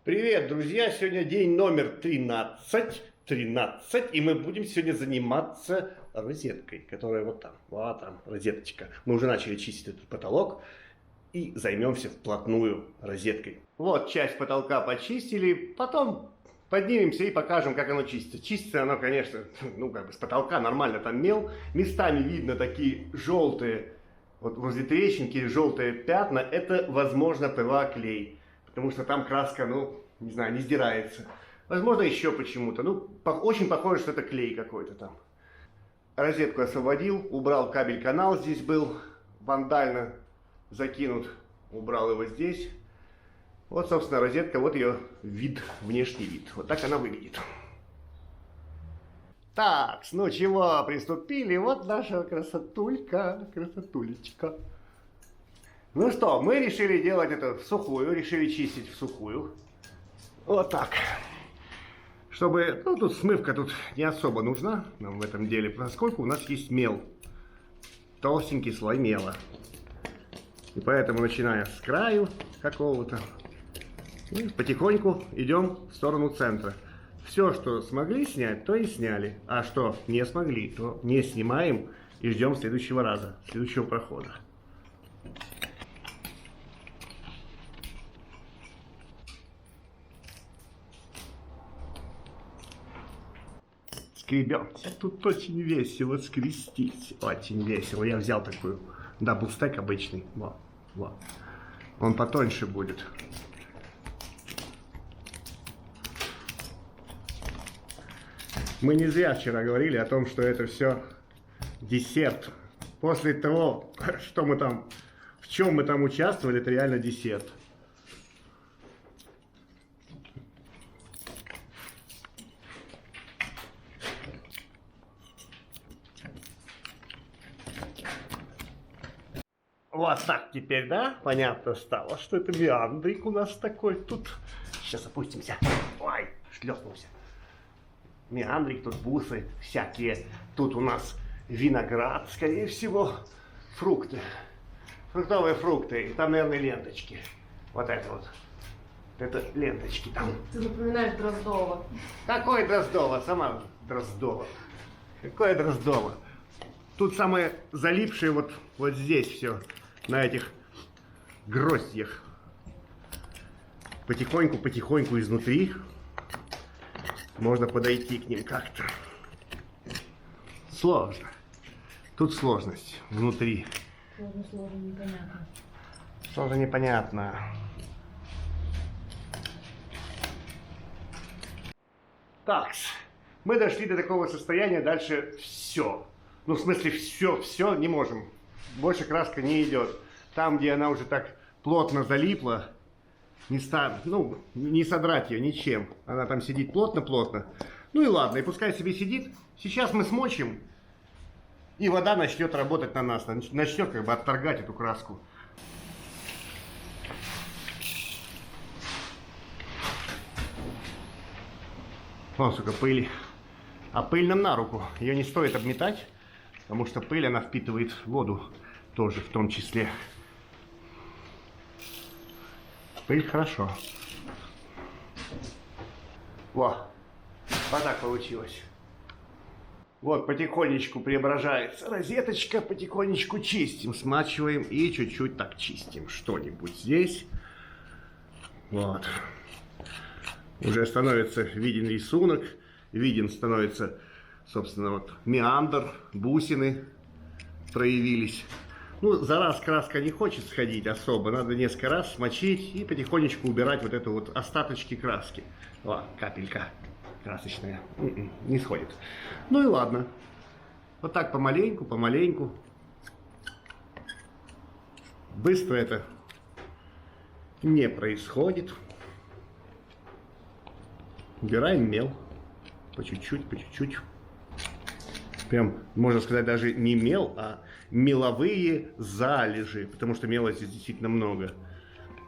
Привет, друзья! Сегодня день номер 13, и мы будем сегодня заниматься розеткой, которая вот там розеточка. Мы уже начали чистить этот потолок и займемся вплотную розеткой. Вот часть потолка почистили, потом поднимемся и покажем, как оно чистится. Чистится оно, конечно, с потолка нормально, там мел, местами видно такие желтые, вот возле трещинки желтые пятна, это, возможно, ПВА-клей. Потому что там краска, не знаю, не сдирается. Возможно, еще почему-то. Очень похоже, что это клей какой-то там. Розетку освободил, убрал кабель-канал, здесь был вандально закинут. Убрал его здесь. Вот, собственно, розетка, вот ее вид, внешний вид. Вот так она выглядит. Так, ну чего, приступили? Вот наша красотулечка. Ну что, мы решили делать это в сухую, решили чистить в сухую. Вот так. Чтобы, тут смывка тут не особо нужна нам в этом деле, поскольку у нас есть мел. Толстенький слой мела. И поэтому, начиная с краю какого-то, потихоньку идем в сторону центра. Все, что смогли снять, то и сняли. А что не смогли, то не снимаем и ждем следующего раза, следующего прохода. Скребемся. Тут очень весело скрестить. Очень весело. Я взял такую даблстек обычный. Вот. Он потоньше будет. Мы не зря вчера говорили о том, что это все десерт. После того, что мы там, в чем мы там участвовали, это реально десерт. Вот так теперь, да? Понятно стало, что это меандрик у нас такой тут. Сейчас опустимся. Ой, шлепнулся. Меандрик, тут бусы всякие. Тут у нас виноград, скорее всего. Фрукты. Фруктовые фрукты. И там, наверное, ленточки. Вот это вот. Это ленточки там. Ты напоминаешь Дроздова. Какой Дроздова? Сама Дроздова. Какое Дроздова? Тут самое залипшее вот здесь все. На этих гроздьях. Потихоньку изнутри можно подойти к ним как-то. Сложно. Тут сложность внутри. Сложно, непонятно. Сложно, непонятно. Так, мы дошли до такого состояния, дальше все. В смысле, все не можем. Больше краска не идет. Там, где она уже так плотно залипла, не содрать ее ничем. Она там сидит плотно-плотно. Ну и ладно, и пускай себе сидит. Сейчас мы смочим, и вода начнет работать на нас. Начнет отторгать эту краску. О, сука, пыль. А пыль нам на руку. Ее не стоит обметать, потому что пыль, она впитывает воду тоже в том числе. Пыль хорошо. Вот так получилось. Вот потихонечку преображается розеточка, потихонечку чистим, смачиваем и чуть-чуть так чистим что-нибудь здесь. Вот. Уже становится виден рисунок, виден становится, собственно, меандр, бусины проявились. За раз краска не хочет сходить особо, надо несколько раз смочить и потихонечку убирать вот это вот остаточки краски. Капелька красочная, не сходит. Ну и ладно. Вот так помаленьку. Быстро это не происходит. Убираем мел. По чуть-чуть. Прям, можно сказать, даже не мел, а меловые залежи, потому что мела здесь действительно много.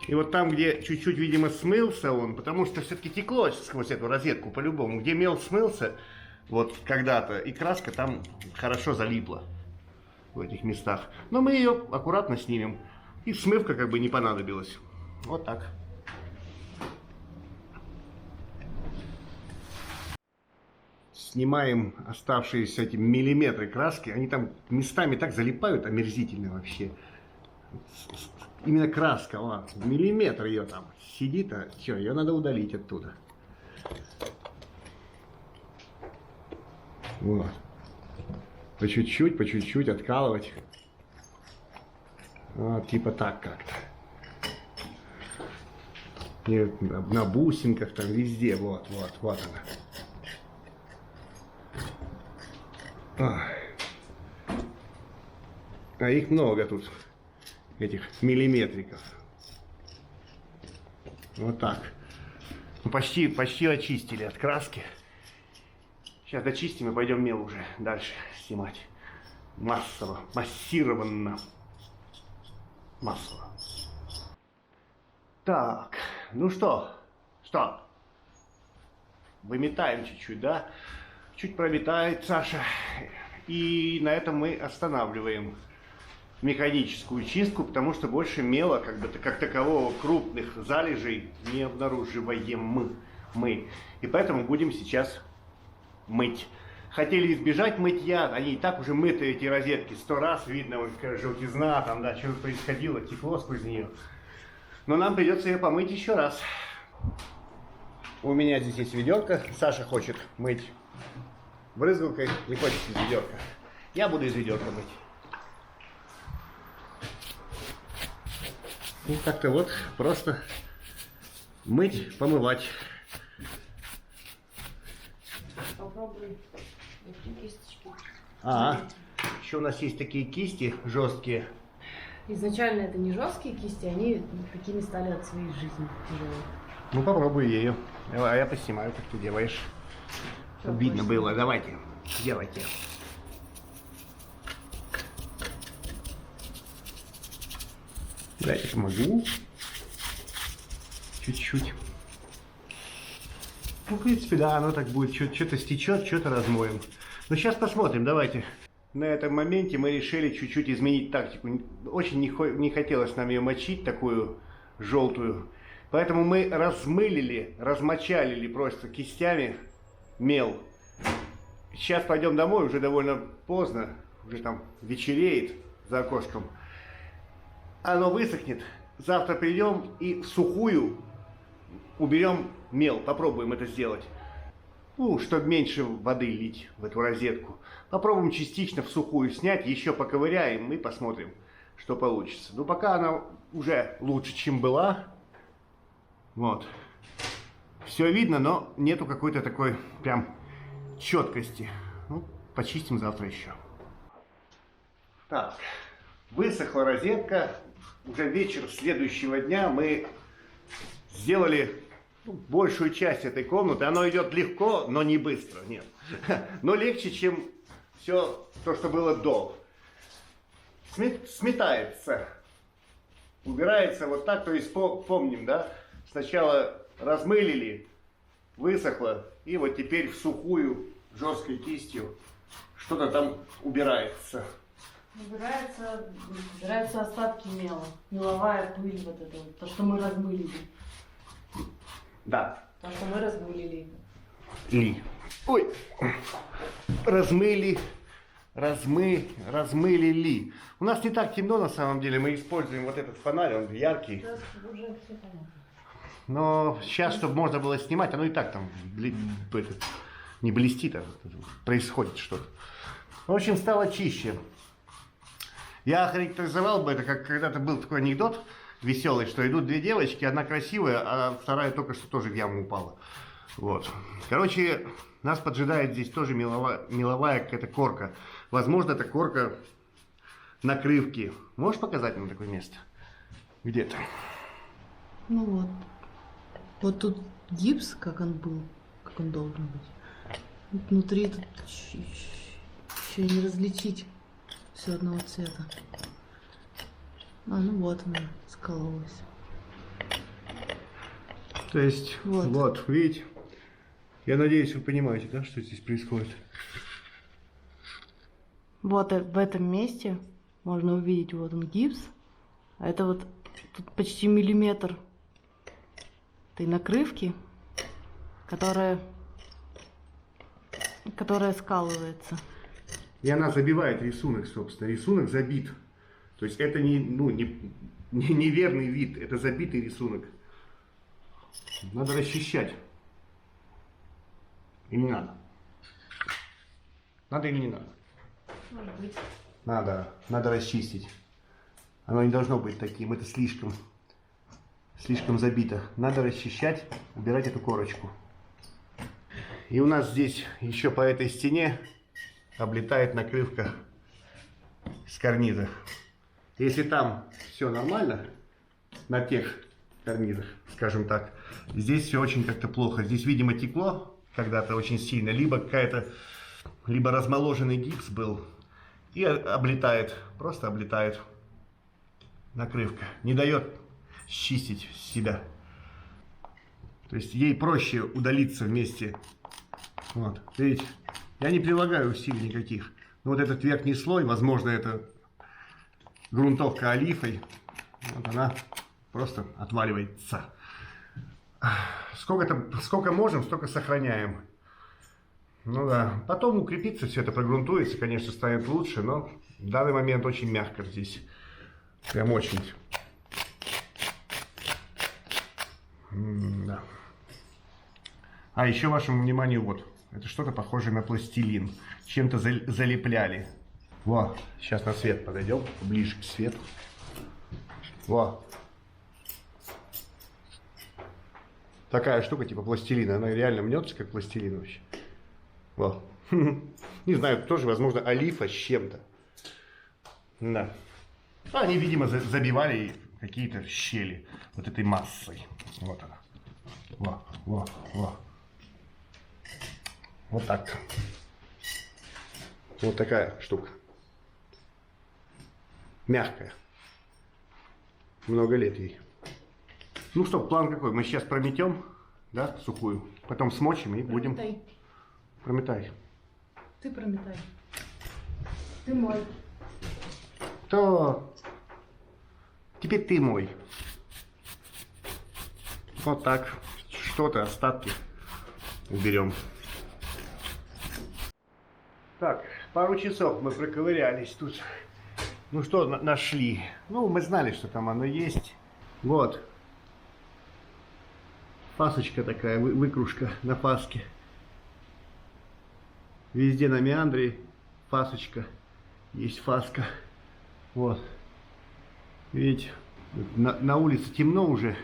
И вот там, где чуть-чуть, видимо, смылся он, потому что все-таки текло сквозь эту розетку по-любому, где мел смылся, вот когда-то, и краска там хорошо залипла в этих местах. Но мы ее аккуратно снимем, и смывка не понадобилась. Вот так. снимаем оставшиеся эти миллиметры краски. Они там местами так залипают омерзительно вообще. Именно краска, вот, миллиметр ее там сидит, а все, ее надо удалить оттуда. Вот. По чуть-чуть откалывать. Вот, типа так как-то. И на бусинках там везде, вот она. Ой. А их много тут, этих миллиметриков. Вот так. Ну, почти очистили от краски. Сейчас дочистим и пойдем мел уже дальше снимать. Массово, массированно. Массово. Так, ну что? Выметаем чуть-чуть, да? Чуть прометает Саша. И на этом мы останавливаем механическую чистку, потому что больше мела, как такового, крупных залежей не обнаруживаем мы. И поэтому будем сейчас мыть. Хотели избежать мытья, они и так уже мыты, эти розетки, 100 раз видно, вот какая желтизна, там, да, что происходило, текло сквозь нее. Но нам придется ее помыть еще раз. У меня здесь есть ведерко, Саша хочет мыть брызгалкой, не хочет из ведерка. Я буду из ведерка мыть. Ну, как-то вот просто мыть, помывать. Попробуй эти кисточки. Еще у нас есть такие кисти жесткие. Изначально это не жесткие кисти, они такими стали от своей жизни тяжелые. Ну, попробуй ее. А я поснимаю, как ты делаешь. Чтобы видно было. Давайте, делайте. Дайте помогу. Чуть-чуть. Ну, в принципе, да, оно так будет. Что-то стечет, что-то размоем. Но сейчас посмотрим, давайте. На этом моменте мы решили чуть-чуть изменить тактику. Очень не хотелось нам ее мочить, такую желтую. Поэтому мы размочалили просто кистями мел. Сейчас пойдем домой, уже довольно поздно. Уже там вечереет за окошком. Оно высохнет. Завтра придем и в сухую уберем мел. Попробуем это сделать. Ну, чтобы меньше воды лить в эту розетку. Попробуем частично в сухую снять, еще поковыряем и посмотрим, что получится. Но пока она уже лучше, чем была. Вот. Все видно, но нету какой-то такой прям четкости. Ну, почистим завтра еще. Так, высохла розетка. Уже вечер следующего дня мы сделали большую часть этой комнаты. Оно идет легко, но не быстро, нет. Но легче, чем все то, что было до. Сметается. Убирается вот так, то есть помним, да? Сначала размылили, высохло, и вот теперь в сухую жесткой кистью что-то там убирается. Убираются остатки мела, меловая пыль, вот это вот, то, что мы размылили. Да. То, что мы размылили. Ой, размылили. У нас не так темно на самом деле, мы используем вот этот фонарь, он яркий. Сейчас уже все понятно. Но сейчас, чтобы можно было снимать, оно и так там не блестит, а происходит что-то. В общем, стало чище. Я охарактеризовал бы это, как когда-то был такой анекдот веселый, что идут две девочки, одна красивая, а вторая только что тоже в яму упала. Вот. Короче, нас поджидает здесь тоже меловая какая-то корка. Возможно, это корка накрывки. Можешь показать нам такое место? Где-то? Ну вот. Вот тут гипс, как он был, как он должен быть. Вот внутри тут еще не различить. Все одного цвета. Ну вот она скололась. То есть, вот, видите, я надеюсь, вы понимаете, да, что здесь происходит. Вот в этом месте можно увидеть, вот он гипс. А это вот тут почти миллиметр этой накрывки, которая которая скалывается. И она забивает рисунок, собственно. Рисунок забит. То есть это неверный вид, это забитый рисунок. Надо расчищать. Или не надо? Надо или не надо? Может быть. Надо расчистить. Оно не должно быть таким, это слишком забито. Надо расчищать, убирать эту корочку. И у нас здесь еще по этой стене облетает накрывка с карниза. Если там все нормально, на тех карнизах, скажем так, здесь все очень как-то плохо. Здесь, видимо, текло когда-то очень сильно, либо размоложенный гипс был, и облетает, просто облетает накрывка. Не дает счистить себя. То есть ей проще удалиться вместе. Вот, видите, я не прилагаю усилий никаких. Но вот этот верхний слой, возможно, это грунтовка олифой, вот она просто отваливается. Сколько можем, столько сохраняем. Ну да, потом укрепится все это, прогрунтуется, конечно, станет лучше, но в данный момент очень мягко здесь. Прям очень. Да. А еще вашему вниманию вот. Это что-то похожее на пластилин. Чем-то залепляли. Во, сейчас на свет подойдем, ближе к свету. Во. Такая штука типа пластилина. Она реально мнется как пластилин вообще. Во. Не знаю, тоже, возможно, олифа с чем-то. Да. Они, видимо, забивали какие-то щели вот этой массой. Вот она. Во. Вот так. Вот такая штука. Мягкая. Много лет ей. Ну что, план какой? Мы сейчас прометем, да, сухую. Потом смочим и будем... Прометай. Ты прометай. Ты мой. То... Теперь ты мой. Вот так. Что-то, остатки уберем. Так, пару часов мы проковырялись тут. Ну что нашли? Ну, мы знали, что там оно есть. Вот. Фасочка такая, выкружка на фаске. Везде на меандре фасочка. Есть фаска. Вот. Видите, на улице темно уже.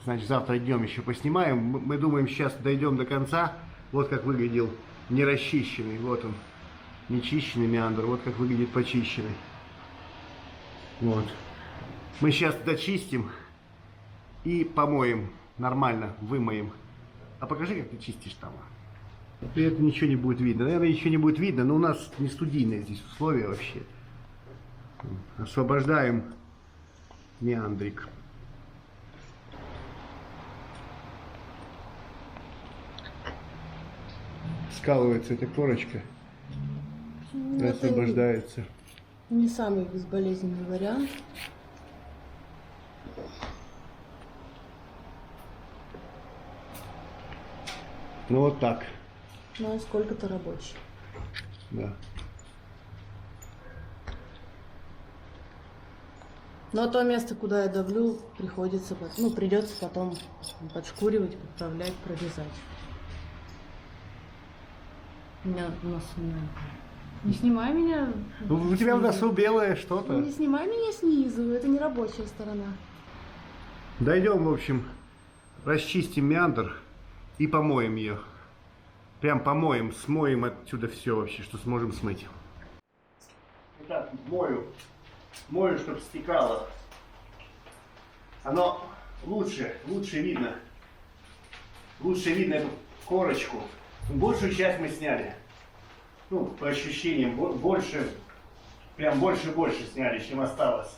Значит, завтра днем еще поснимаем. Мы думаем, сейчас дойдем до конца. Вот как выглядел нерасчищенный. Вот он. Нечищенный меандр. Вот как выглядит почищенный. Вот. Мы сейчас дочистим и помоем. Нормально вымоем. А покажи, как ты чистишь там. При этом ничего не будет видно. Наверное, ничего не будет видно, но у нас не студийные здесь условия вообще. Освобождаем меандрик. Скалывается эта корочка. Ну, Освобождается. Не самый безболезненный вариант. Ну вот так. Но сколько-то рабочий. Да. Но то место, куда я давлю, придется потом подшкуривать, подправлять, прорезать. У меня нос Не снимай меня. Ну, у тебя в носу белое что-то. Не снимай меня снизу, это не рабочая сторона. Дойдем, в общем, расчистим меандр и помоем ее. Прям помоем, смоем отсюда все вообще, что сможем смыть. Итак, мою, чтобы стекало. Оно лучше видно. Лучше видно эту корочку. Большую часть мы сняли. Ну, по ощущениям, больше сняли, чем осталось.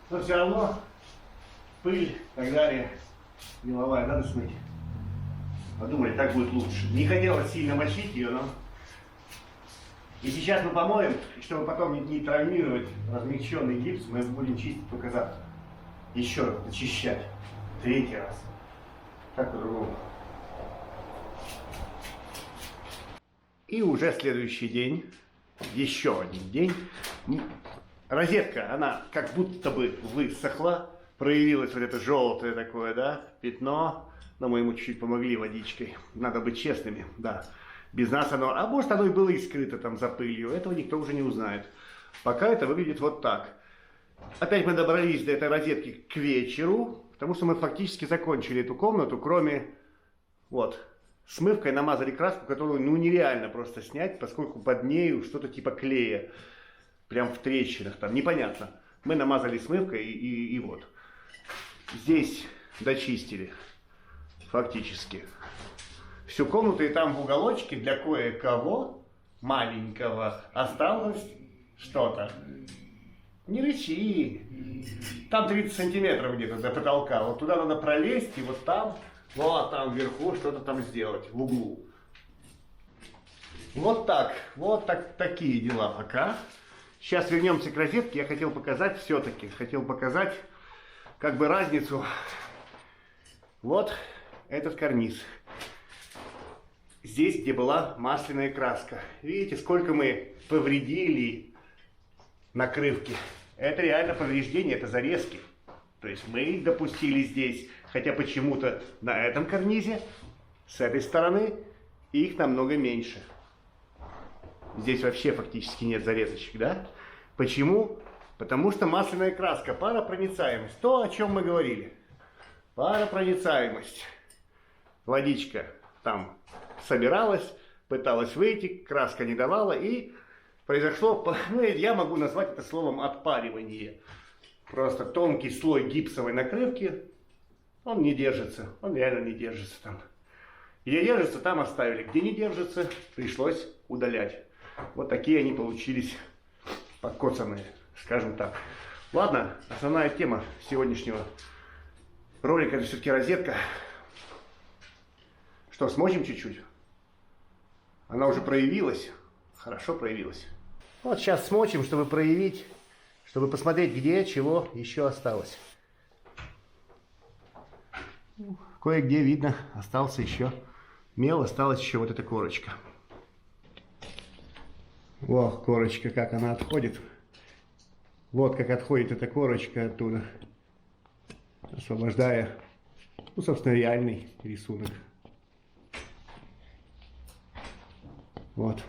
Но все равно пыль и так далее, меловая, надо смыть. Подумали, так будет лучше. Не хотелось сильно мочить ее, но... И сейчас мы помоем, и чтобы потом не травмировать размягченный гипс, мы будем чистить только завтра. Еще раз очищать. Третий раз. Как по-другому. И уже следующий день, еще один день, розетка, она как будто бы высохла, проявилось вот это желтое такое, да, пятно, но мы ему чуть-чуть помогли водичкой, надо быть честными, да. Без нас оно, а может оно и было и скрыто там за пылью, этого никто уже не узнает. Пока это выглядит вот так. Опять мы добрались до этой розетки к вечеру, потому что мы фактически закончили эту комнату, кроме, вот, смывкой намазали краску, которую, ну, нереально просто снять, поскольку под нею что-то типа клея, прям в трещинах, там, непонятно. Мы намазали смывкой и вот. Здесь дочистили, фактически. Всю комнату, и там в уголочке для кое-кого маленького осталось что-то. Не рычи. Там 30 сантиметров где-то до потолка. Вот туда надо пролезть, и вот там вверху что-то там сделать, в углу. Вот так, такие дела пока. Сейчас вернемся к розетке. Я хотел показать все-таки, как бы разницу. Вот этот карниз. Здесь, где была масляная краска. Видите, сколько мы повредили накрывки. Это реально повреждение, это зарезки. То есть мы их допустили здесь, хотя почему-то на этом карнизе, с этой стороны, их намного меньше. Здесь вообще фактически нет зарезочек, да? Почему? Потому что масляная краска, паропроницаемость. То, о чем мы говорили. Паропроницаемость. Водичка там собиралась, пыталась выйти, краска не давала, и произошло, ну, я могу назвать это словом отпаривание. Просто тонкий слой гипсовой накрывки, он не держится, он реально не держится там. Где держится, там оставили, где не держится, пришлось удалять. Вот такие они получились покоцанные, скажем так. Ладно, основная тема сегодняшнего ролика — это все-таки розетка. Что, смочим чуть-чуть? Она уже проявилась, хорошо проявилась. Вот сейчас смочим, чтобы проявить, чтобы посмотреть, где чего еще осталось. Кое-где видно, остался еще мел, осталась еще вот эта корочка. О, корочка, как она отходит. Вот как отходит эта корочка оттуда, освобождая, ну, собственно, реальный рисунок. Вот.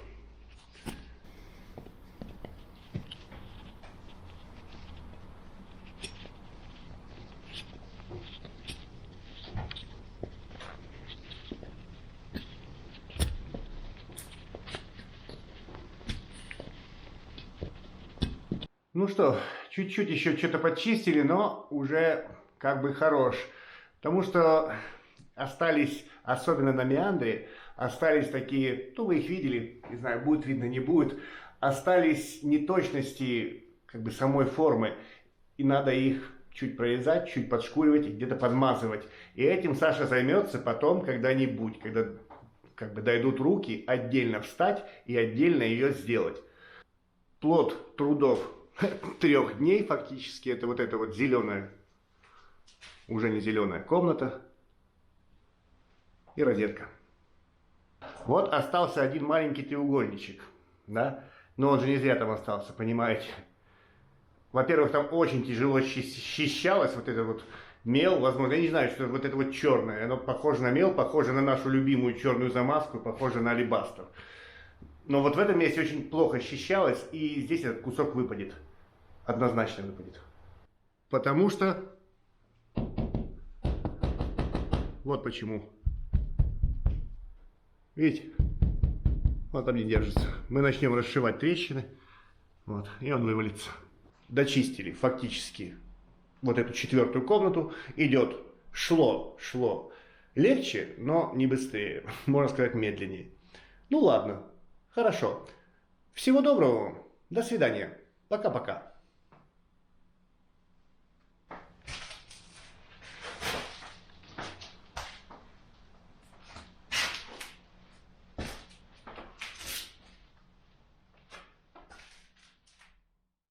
Ну что, чуть-чуть еще что-то подчистили, но уже как бы хорош. Потому что остались, особенно на меандре, остались такие, ну, вы их видели, не знаю, будет видно, не будет, остались неточности как бы самой формы, и надо их чуть прорезать, чуть подшкуривать и где-то подмазывать. И этим Саша займется потом когда-нибудь, когда как бы дойдут руки, отдельно встать и отдельно ее сделать. Плод трудов 3 дней фактически, это вот эта вот зеленая, уже не зеленая комната и розетка. Вот остался один маленький треугольничек, да, но он же не зря там остался, понимаете. Во-первых, там очень тяжело счищалось вот этот вот мел, возможно, я не знаю, что вот это вот черное, оно похоже на мел, похоже на нашу любимую черную замазку, похоже на алебастр. Но вот в этом месте очень плохо счищалось, и здесь этот кусок выпадет, однозначно выпадет. Потому что, вот почему. Видите, вот там не держится. Мы начнем расшивать трещины, вот, и он вывалится. Дочистили фактически вот эту 4-ю комнату. Шло легче, но не быстрее, можно сказать, медленнее. Ну ладно, хорошо. Всего доброго вам, до свидания, пока-пока.